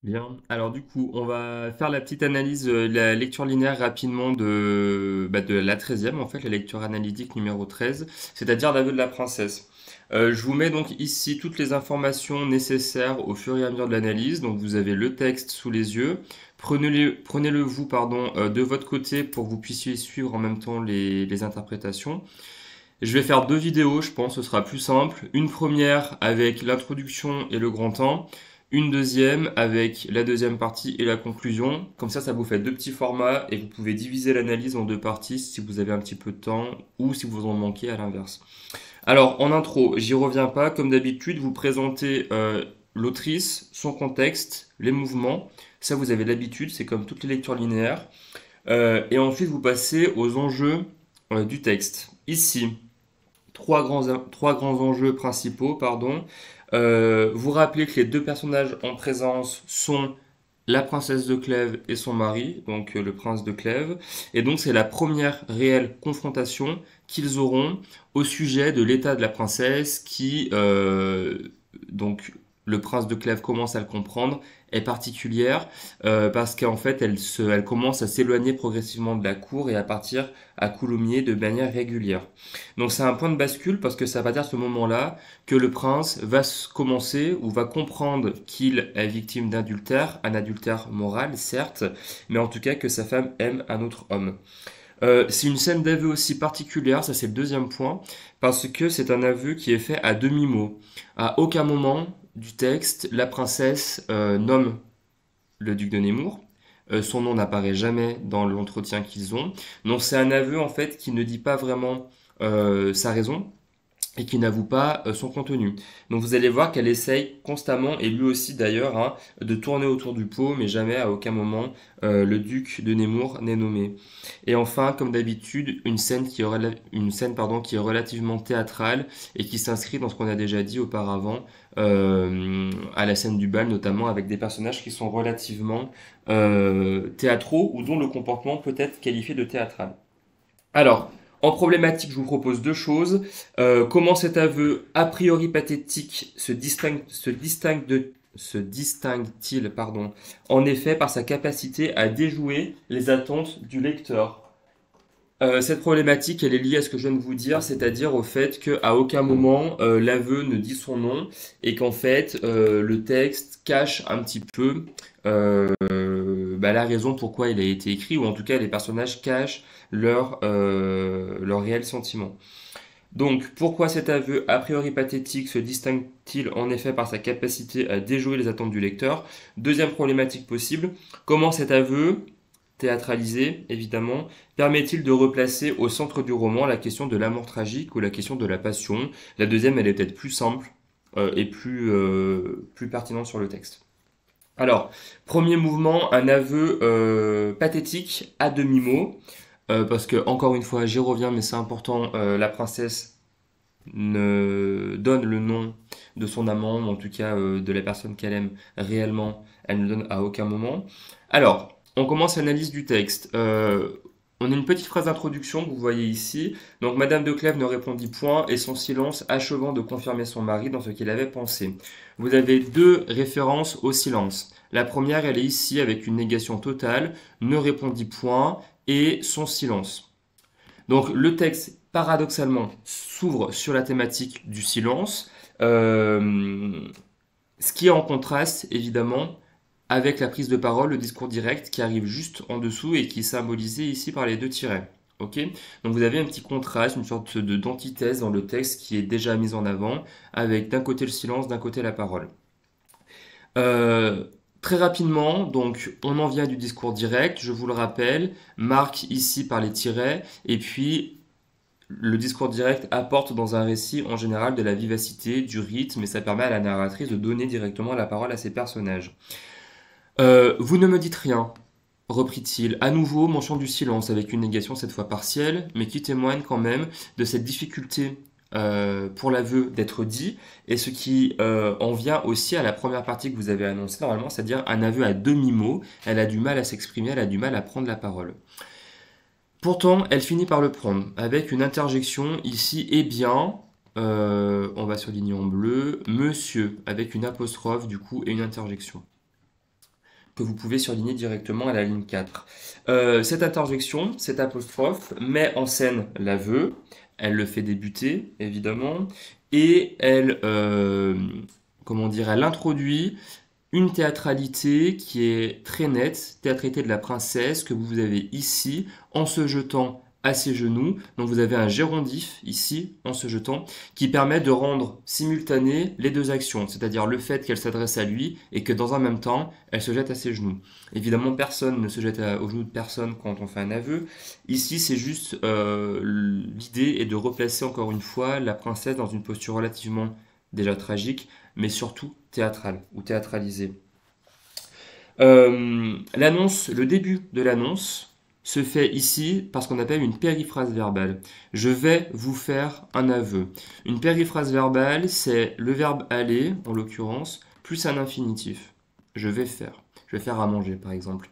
Bien. Alors du coup, on va faire la petite analyse, la lecture linéaire rapidement de la 13e, en fait, la lecture analytique numéro 13, c'est-à-dire l'aveu de la princesse. Je vous mets donc ici toutes les informations nécessaires au fur et à mesure de l'analyse. Donc vous avez le texte sous les yeux. Prenez-le vous, pardon, de votre côté pour que vous puissiez suivre en même temps les interprétations. Je vais faire deux vidéos, je pense, ce sera plus simple. Une première avec l'introduction et le grand 1. Une deuxième avec la deuxième partie et la conclusion. Comme ça vous fait deux petits formats et vous pouvez diviser l'analyse en deux parties si vous avez un petit peu de temps ou si vous en manquez à l'inverse. Alors, en intro, j'y reviens pas. Comme d'habitude, vous présentez l'autrice, son contexte, les mouvements. Ça, vous avez l'habitude, c'est comme toutes les lectures linéaires. Et ensuite, vous passez aux enjeux du texte. Ici, trois grands enjeux principaux, pardon. Vous rappelez que les deux personnages en présence sont la princesse de Clèves et son mari, donc le prince de Clèves. Et donc c'est la première réelle confrontation qu'ils auront au sujet de l'état de la princesse qui, donc le prince de Clèves commence à le comprendre, est particulière parce qu'en fait elle commence à s'éloigner progressivement de la cour et à partir à Coulommiers de manière régulière. Donc c'est un point de bascule parce que ça va dire à ce moment-là que le prince va commencer ou va comprendre qu'il est victime d'adultère, un adultère moral certes, mais en tout cas que sa femme aime un autre homme. C'est une scène d'aveu aussi particulière, ça c'est le deuxième point, parce que c'est un aveu qui est fait à demi-mot. À aucun moment du texte, la princesse nomme le duc de Nemours. Son nom n'apparaît jamais dans l'entretien qu'ils ont. Donc c'est un aveu en fait qui ne dit pas vraiment sa raison et qui n'avoue pas son contenu. Donc vous allez voir qu'elle essaye constamment, et lui aussi d'ailleurs, hein, de tourner autour du pot, mais jamais à aucun moment le duc de Nemours n'est nommé. Et enfin, comme d'habitude, une scène pardon, qui est relativement théâtrale et qui s'inscrit dans ce qu'on a déjà dit auparavant, à la scène du bal notamment, avec des personnages qui sont relativement théâtraux ou dont le comportement peut être qualifié de théâtral. Alors, en problématique, je vous propose deux choses. Comment cet aveu a priori pathétique se distingue-t-il, pardon, en effet par sa capacité à déjouer les attentes du lecteur. Cette problématique, elle est liée à ce que je viens de vous dire, c'est-à-dire au fait qu'à aucun moment l'aveu ne dit son nom et qu'en fait le texte cache un petit peu la raison pourquoi il a été écrit, ou en tout cas les personnages cachent leur réel sentiment. Donc, pourquoi cet aveu a priori pathétique se distingue-t-il en effet par sa capacité à déjouer les attentes du lecteur? Deuxième problématique possible, comment cet aveu, théâtralisé évidemment, permet-il de replacer au centre du roman la question de l'amour tragique ou la question de la passion? La deuxième, elle est peut-être plus simple et plus pertinente sur le texte. Alors, premier mouvement, un aveu pathétique à demi-mot, parce que, encore une fois, j'y reviens, mais c'est important, la princesse ne donne le nom de son amant, ou en tout cas de la personne qu'elle aime réellement, elle ne le donne à aucun moment. Alors, on commence l'analyse du texte. On a une petite phrase d'introduction que vous voyez ici. Donc, Madame de Clèves ne répondit point et son silence achevant de confirmer son mari dans ce qu'il avait pensé. Vous avez deux références au silence. La première, elle est ici avec une négation totale, ne répondit point et son silence. Donc le texte, paradoxalement, s'ouvre sur la thématique du silence, ce qui est en contraste, évidemment, avec la prise de parole, le discours direct qui arrive juste en dessous et qui est symbolisé ici par les deux tirets. Ok. Donc vous avez un petit contraste, une sorte d'antithèse dans le texte qui est déjà mise en avant, avec d'un côté le silence, d'un côté la parole. Euh, Très rapidement, donc on en vient du discours direct, je vous le rappelle, marque ici par les tirets, et puis le discours direct apporte dans un récit en général de la vivacité, du rythme, et ça permet à la narratrice de donner directement la parole à ses personnages. Vous ne me dites rien, reprit-il. À nouveau, mention du silence, avec une négation cette fois partielle, mais qui témoigne quand même de cette difficulté pour l'aveu d'être dit, et ce qui en vient aussi à la première partie que vous avez annoncée normalement, c'est-à-dire un aveu à demi-mot. Elle a du mal à s'exprimer, elle a du mal à prendre la parole. Pourtant, elle finit par le prendre, avec une interjection ici, eh bien, on va surligner en bleu, monsieur, avec une apostrophe du coup et une interjection. que vous pouvez surligner directement à la ligne 4. Cette interjection, cette apostrophe, met en scène l'aveu, elle le fait débuter, évidemment, et elle, comment dire, elle introduit une théâtralité qui est très nette, théâtralité de la princesse que vous avez ici, en se jetant à ses genoux. Donc vous avez un gérondif ici, en se jetant, qui permet de rendre simultanées les deux actions, c'est-à-dire le fait qu'elle s'adresse à lui et que dans un même temps, elle se jette à ses genoux. Évidemment, personne ne se jette aux genoux de personne quand on fait un aveu. Ici, c'est juste l'idée est de replacer encore une fois la princesse dans une posture relativement déjà tragique, mais surtout théâtrale ou théâtralisée. L'annonce, le début de l'annonce se fait ici par ce qu'on appelle une périphrase verbale. Je vais vous faire un aveu. Une périphrase verbale, c'est le verbe aller, en l'occurrence, plus un infinitif. Je vais faire. Je vais faire à manger, par exemple.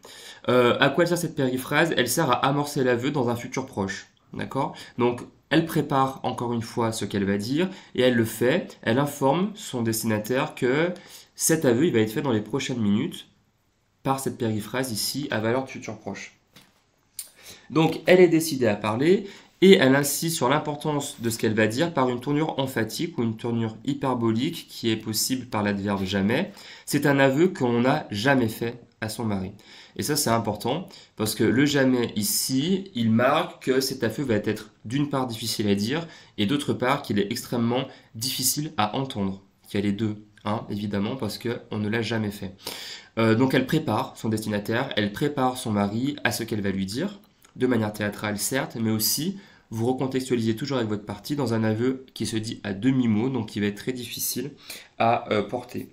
À quoi elle sert cette périphrase? Elle sert à amorcer l'aveu dans un futur proche. D'accord? Donc, elle prépare encore une fois ce qu'elle va dire et elle le fait. Elle informe son destinataire que cet aveu il va être fait dans les prochaines minutes par cette périphrase ici à valeur de futur proche. Donc, elle est décidée à parler et elle insiste sur l'importance de ce qu'elle va dire par une tournure emphatique ou une tournure hyperbolique qui est possible par l'adverbe jamais. C'est un aveu qu'on n'a jamais fait à son mari. Et ça, c'est important parce que le jamais ici, il marque que cet aveu va être d'une part difficile à dire et d'autre part qu'il est extrêmement difficile à entendre. Il y a les deux, hein, évidemment, parce qu'on ne l'a jamais fait. Donc elle prépare son destinataire, elle prépare son mari à ce qu'elle va lui dire, de manière théâtrale certes, mais aussi vous recontextualisez toujours avec votre partie dans un aveu qui se dit à demi-mot, donc qui va être très difficile à porter.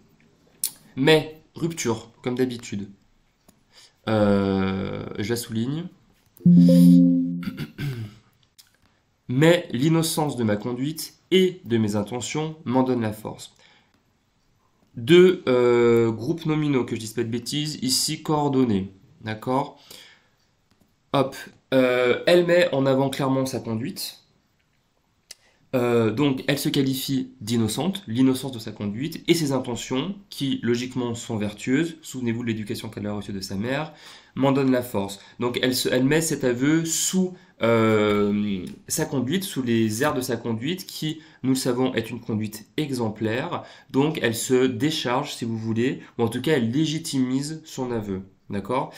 Mais, rupture, comme d'habitude. Je la souligne. Mais l'innocence de ma conduite et de mes intentions m'en donne la force. Deux groupes nominaux, que je dise pas de bêtises, ici coordonnés. D'accord? Hop. Elle met en avant clairement sa conduite. Donc, elle se qualifie d'innocente, l'innocence de sa conduite, et ses intentions, qui logiquement sont vertueuses, souvenez-vous de l'éducation qu'elle a reçue de sa mère, m'en donnent la force. Donc, elle met cet aveu sous sa conduite, sous les airs de sa conduite, qui, nous le savons, est une conduite exemplaire. Donc, elle se décharge, si vous voulez, ou en tout cas, elle légitimise son aveu. D'accord ?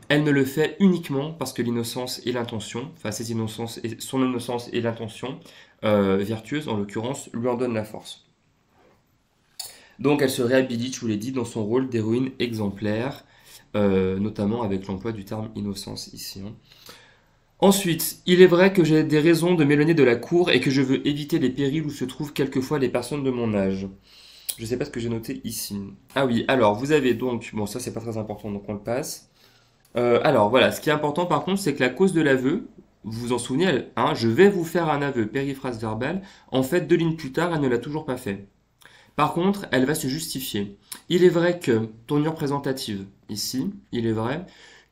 Elle ne le fait uniquement parce que l'innocence et l'intention, enfin son innocence et l'intention vertueuse, en l'occurrence, lui en donnent la force. Donc elle se réhabilite, je vous l'ai dit, dans son rôle d'héroïne exemplaire, notamment avec l'emploi du terme innocence ici. Hein. Ensuite, il est vrai que j'ai des raisons de m'éloigner de la cour et que je veux éviter les périls où se trouvent quelquefois les personnes de mon âge. Je ne sais pas ce que j'ai noté ici. Ah oui, alors vous avez donc, bon ça c'est pas très important donc on le passe. Alors voilà, ce qui est important par contre, c'est que la cause de l'aveu, vous vous en souvenez, hein, je vais vous faire un aveu, périphrase verbale, en fait 2 lignes plus tard, elle ne l'a toujours pas fait. Par contre, elle va se justifier. Il est vrai que, tournure présentative, ici, il est vrai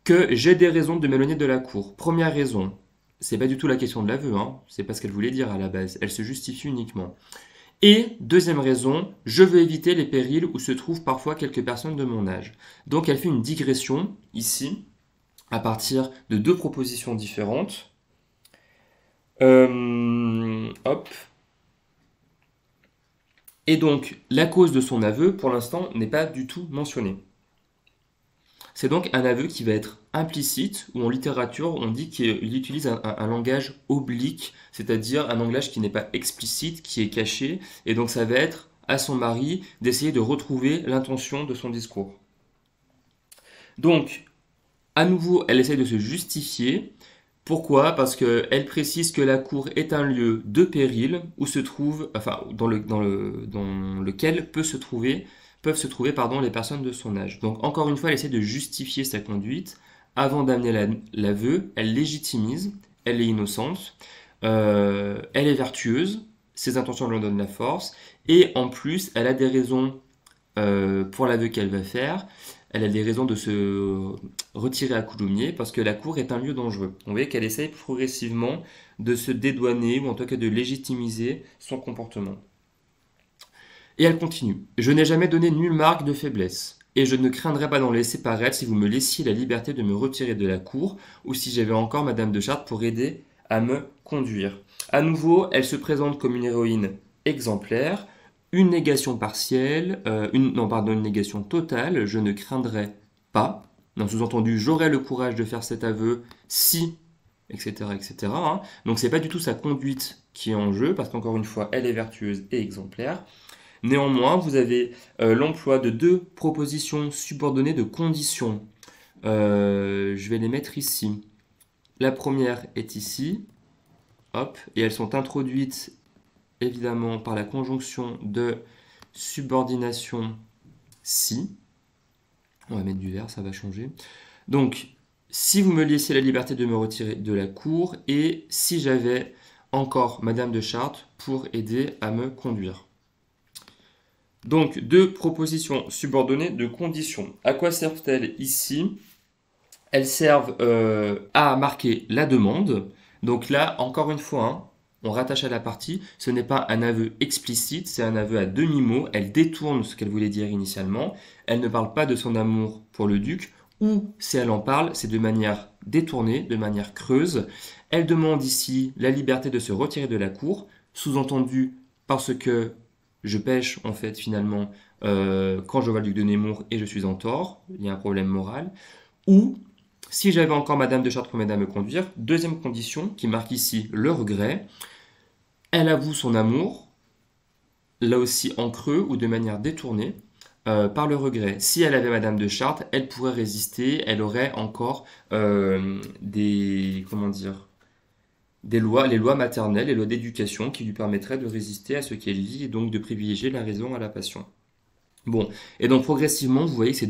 que j'ai des raisons de m'éloigner de la cour. Première raison, c'est pas du tout la question de l'aveu, hein, c'est pas ce qu'elle voulait dire à la base, elle se justifie uniquement. Et deuxième raison, je veux éviter les périls où se trouvent parfois quelques personnes de mon âge. Donc elle fait une digression, ici, à partir de 2 propositions différentes. Hop. Et donc, la cause de son aveu, pour l'instant, n'est pas du tout mentionnée. C'est donc un aveu qui va être implicite, ou en littérature, on dit qu'il utilise un langage oblique, c'est-à-dire un langage qui n'est pas explicite, qui est caché, et donc ça va être à son mari d'essayer de retrouver l'intention de son discours. Donc, à nouveau, elle essaye de se justifier. Pourquoi? Parce qu'elle précise que la cour est un lieu de péril où se trouve, enfin, dans lequel peuvent se trouver les personnes de son âge. Donc, encore une fois, elle essaie de justifier sa conduite. Avant d'amener l'aveu, elle légitimise, elle est innocente, elle est vertueuse, ses intentions lui en donnent la force, et en plus, elle a des raisons pour l'aveu qu'elle va faire. Elle a des raisons de se retirer à Coulommiers parce que la cour est un lieu dangereux. On voit qu'elle essaye progressivement de se dédouaner ou en tout cas de légitimiser son comportement. Et elle continue. Je n'ai jamais donné nulle marque de faiblesse. et je ne craindrais pas d'en laisser paraître si vous me laissiez la liberté de me retirer de la cour, ou si j'avais encore Madame de Chartres pour aider à me conduire. À nouveau, elle se présente comme une héroïne exemplaire, une négation partielle, une négation totale, je ne craindrais pas. Non, sous-entendu, j'aurais le courage de faire cet aveu si, etc., etc. Hein. Donc c'est pas du tout sa conduite qui est en jeu, parce qu'encore une fois, elle est vertueuse et exemplaire. Néanmoins, vous avez l'emploi de deux propositions subordonnées de conditions. Je vais les mettre ici. La première est ici, hop, et elles sont introduites évidemment par la conjonction de subordination si. On va mettre du vert, ça va changer. Donc, si vous me laissiez la liberté de me retirer de la cour et si j'avais encore Madame de Chartres pour aider à me conduire. Donc, deux propositions subordonnées de conditions. À quoi servent-elles ici? Elles servent à marquer la demande. Donc là, encore une fois, hein, on rattache à la partie. Ce n'est pas un aveu explicite, c'est un aveu à demi-mot. Elle détourne ce qu'elle voulait dire initialement. Elle ne parle pas de son amour pour le duc. Ou si elle en parle, c'est de manière détournée, de manière creuse. Elle demande ici la liberté de se retirer de la cour, sous-entendu parce que je pêche en fait finalement quand je vois le duc de Nemours et je suis en tort, il y a un problème moral. Ou si j'avais encore Madame de Chartres pour m'aider à me conduire, deuxième condition qui marque ici le regret, elle avoue son amour, là aussi en creux ou de manière détournée, par le regret. Si elle avait Madame de Chartres, elle pourrait résister, elle aurait encore comment dire, des lois, les lois maternelles, les lois d'éducation qui lui permettraient de résister à ce qu'elle vit et donc de privilégier la raison à la passion. Bon, et donc progressivement, vous voyez que ces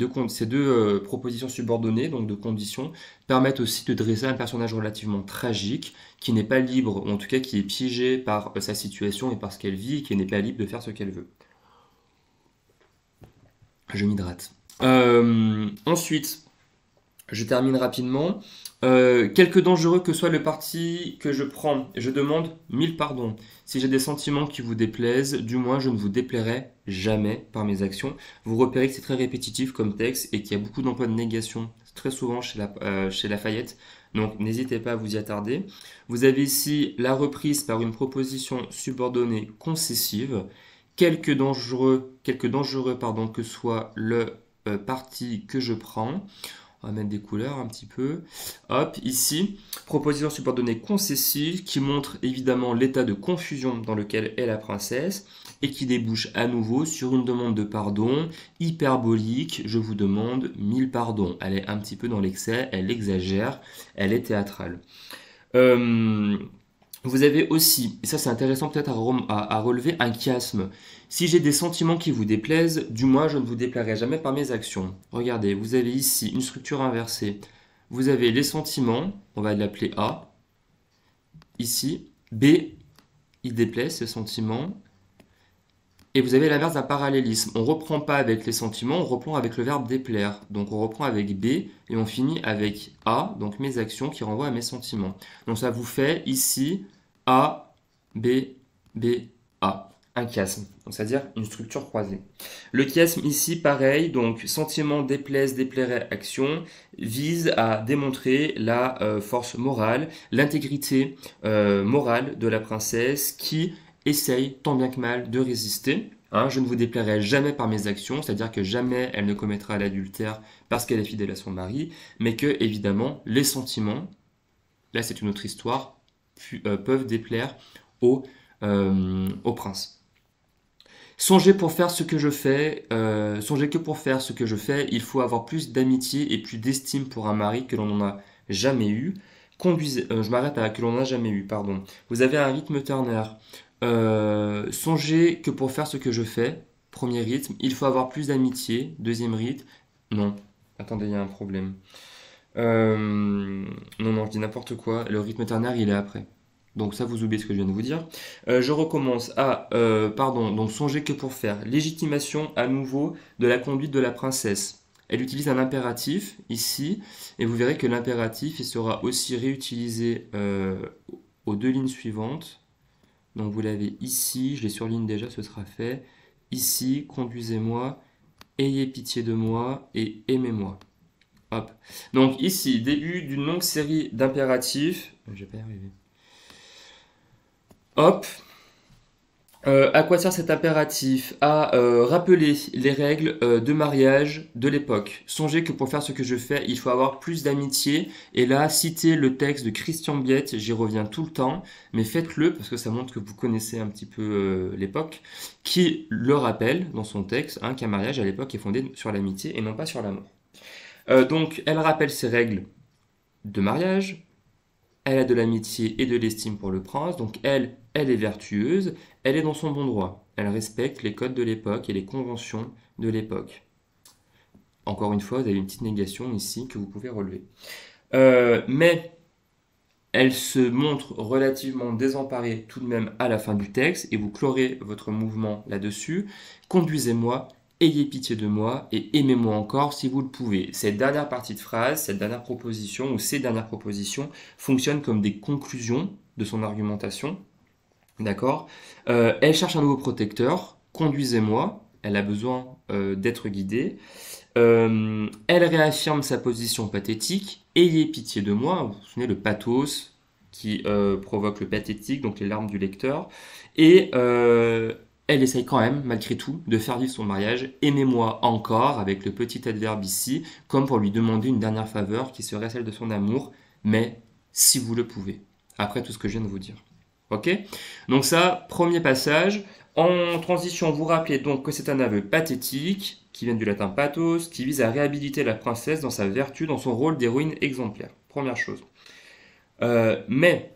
deux propositions subordonnées, donc de conditions, permettent aussi de dresser un personnage relativement tragique, qui n'est pas libre, ou en tout cas qui est piégé par sa situation et par ce qu'elle vit, et qui n'est pas libre de faire ce qu'elle veut. Je m'hydrate. Ensuite, je termine rapidement. Quelque dangereux que soit le parti que je prends, je demande mille pardons. Si j'ai des sentiments qui vous déplaisent, du moins je ne vous déplairai jamais par mes actions. Vous repérez que c'est très répétitif comme texte et qu'il y a beaucoup d'emplois de négation très souvent chez Lafayette. Donc n'hésitez pas à vous y attarder. Vous avez ici la reprise par une proposition subordonnée concessive. Quelque dangereux que soit le parti que je prends. On va mettre des couleurs un petit peu. Hop, ici, proposition subordonnée concessive qui montre évidemment l'état de confusion dans lequel est la princesse et qui débouche à nouveau sur une demande de pardon hyperbolique. Je vous demande mille pardons. Elle est un petit peu dans l'excès, elle exagère, elle est théâtrale. Vous avez aussi, et ça c'est intéressant peut-être à relever, un chiasme. Si j'ai des sentiments qui vous déplaisent, du moins je ne vous déplairai jamais par mes actions. Regardez, vous avez ici une structure inversée. Vous avez les sentiments, on va l'appeler A. Ici, B, il déplaise ces sentiments. Et vous avez l'inverse d'un parallélisme. On ne reprend pas avec les sentiments, on reprend avec le verbe déplaire. Donc on reprend avec B et on finit avec A, donc mes actions qui renvoient à mes sentiments. Donc ça vous fait ici A, B, B, A. Un chiasme, c'est-à-dire une structure croisée. Le chiasme ici, pareil, donc sentiment, déplaise, déplairait, action, vise à démontrer la force morale, l'intégrité morale de la princesse qui essaye tant bien que mal de résister. Hein, je ne vous déplairai jamais par mes actions, c'est-à-dire que jamais elle ne commettra l'adultère parce qu'elle est fidèle à son mari, mais que évidemment les sentiments, là c'est une autre histoire, peuvent déplaire au prince. Songez pour faire ce que je fais, songez que pour faire ce que je fais, il faut avoir plus d'amitié et plus d'estime pour un mari que l'on n'en a jamais eu. Je m'arrête à que l'on n'a jamais eu, pardon. Vous avez un rythme ternaire. Songez que pour faire ce que je fais, premier rythme, il faut avoir plus d'amitié, deuxième rythme. Non, attendez, il y a un problème. Non, je dis n'importe quoi. Le rythme ternaire, il est après. Donc ça, vous oubliez ce que je viens de vous dire. Je recommence donc songez que pour faire légitimation à nouveau de la conduite de la princesse. Elle utilise un impératif ici, et vous verrez que l'impératif il sera aussi réutilisé aux deux lignes suivantes. Donc vous l'avez ici, je l'ai surligne déjà, ce sera fait. Ici, conduisez-moi ayez pitié de moi et aimez-moi. Hop. Donc ici, début d'une longue série d'impératifs. Je vais pas y arriver. Hop. À quoi sert cet impératif? À rappeler les règles de mariage de l'époque. Songez que pour faire ce que je fais, il faut avoir plus d'amitié. Et là, citez le texte de Christian Biette, j'y reviens tout le temps, mais faites-le parce que ça montre que vous connaissez un petit peu l'époque, qui le rappelle dans son texte hein, qu'un mariage à l'époque est fondé sur l'amitié et non pas sur l'amour. Donc, elle rappelle ces règles de mariage. Elle a de l'amitié et de l'estime pour le prince, donc elle est vertueuse, elle est dans son bon droit. Elle respecte les codes de l'époque et les conventions de l'époque. Encore une fois, vous avez une petite négation ici que vous pouvez relever. Mais elle se montre relativement désemparée tout de même à la fin du texte, et vous clorez votre mouvement là-dessus. Conduisez-moi, ayez pitié de moi, et aimez-moi encore si vous le pouvez. Cette dernière partie de phrase, cette dernière proposition, ou ces dernières propositions, fonctionnent comme des conclusions de son argumentation. D'accord. Elle cherche un nouveau protecteur, conduisez-moi, elle a besoin d'être guidée. Elle réaffirme sa position pathétique. Ayez pitié de moi. Vous vous souvenez le pathos qui provoque le pathétique, donc les larmes du lecteur. Et elle essaye quand même, malgré tout, de faire vivre son mariage. Aimez-moi encore, avec le petit adverbe ici, comme pour lui demander une dernière faveur qui serait celle de son amour, mais si vous le pouvez, après tout ce que je viens de vous dire. Ok? Donc ça, premier passage. En transition, vous rappelez donc que c'est un aveu pathétique, qui vient du latin pathos, qui vise à réhabiliter la princesse dans sa vertu, dans son rôle d'héroïne exemplaire. Première chose. Mais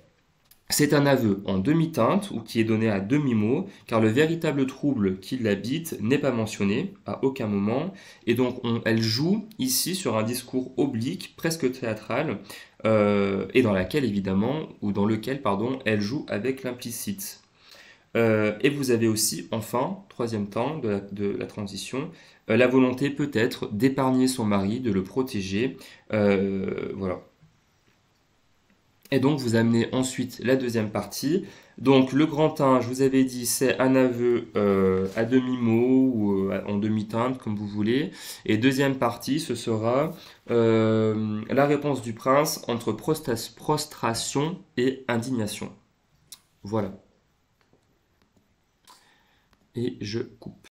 c'est un aveu en demi-teinte, ou qui est donné à demi-mot, car le véritable trouble qui l'habite n'est pas mentionné à aucun moment, et donc elle joue ici sur un discours oblique, presque théâtral, et dans laquelle évidemment, ou dans lequel, pardon, elle joue avec l'implicite. Et vous avez aussi, enfin, troisième temps de la transition, la volonté peut-être d'épargner son mari, de le protéger, voilà. Et donc vous amenez ensuite la deuxième partie. Donc le grand 1, je vous avais dit, c'est un aveu à demi-mot ou en demi-teinte, comme vous voulez. Et deuxième partie, ce sera la réponse du prince entre prostration et indignation. Voilà. Et je coupe.